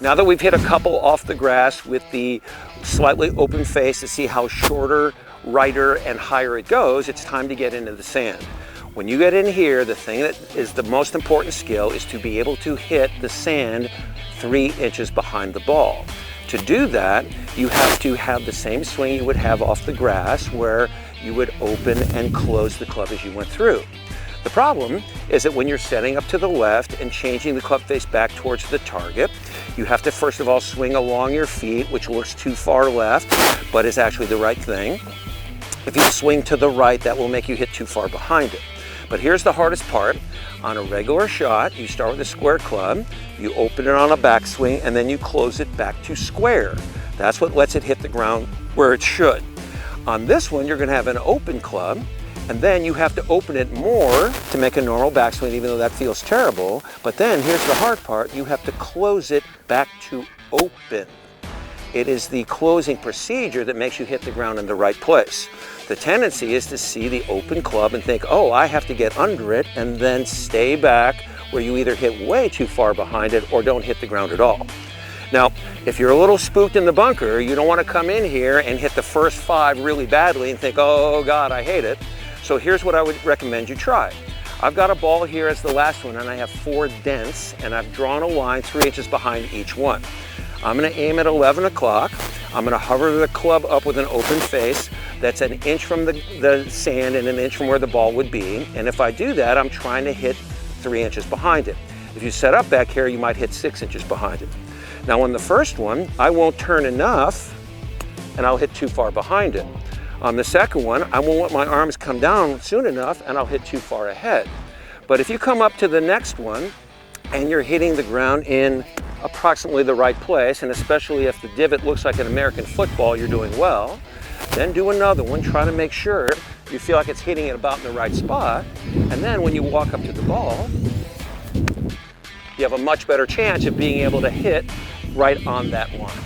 Now that we've hit a couple off the grass with the slightly open face to see how shorter, righter, and higher it goes, it's time to get into the sand. When you get in here, the thing that is the most important skill is to be able to hit the sand 3 inches behind the ball. To do that, you have to have the same swing you would have off the grass, where you would open and close the club as you went through. The problem is that when you're setting up to the left and changing the club face back towards the target, you have to first of all swing along your feet, which looks too far left, but is actually the right thing. If you swing to the right, that will make you hit too far behind it. But here's the hardest part. On a regular shot, you start with a square club, you open it on a backswing, and then you close it back to square. That's what lets it hit the ground where it should. On this one, you're gonna have an open club, and then you have to open it more to make a normal backswing, even though that feels terrible. But then here's the hard part, you have to close it back to open. It is the closing procedure that makes you hit the ground in the right place. The tendency is to see the open club and think, oh, I have to get under it, and then stay back, where you either hit way too far behind it or don't hit the ground at all. Now, if you're a little spooked in the bunker, you don't want to come in here and hit the first 5 really badly and think, oh God, I hate it. So here's what I would recommend you try. I've got a ball here as the last one, and I have 4 dents, and I've drawn a line 3 inches behind each one. I'm going to aim at 11 o'clock. I'm going to hover the club up with an open face that's an inch from the sand and an inch from where the ball would be. And if I do that, I'm trying to hit 3 inches behind it. If you set up back here, you might hit 6 inches behind it. Now on the first one, I won't turn enough and I'll hit too far behind it. On the second one, I won't let my arms come down soon enough and I'll hit too far ahead. But if you come up to the next one and you're hitting the ground in approximately the right place, and especially if the divot looks like an American football, you're doing well. Then do another one, try to make sure you feel like it's hitting it about in the right spot. And then when you walk up to the ball, you have a much better chance of being able to hit right on that line.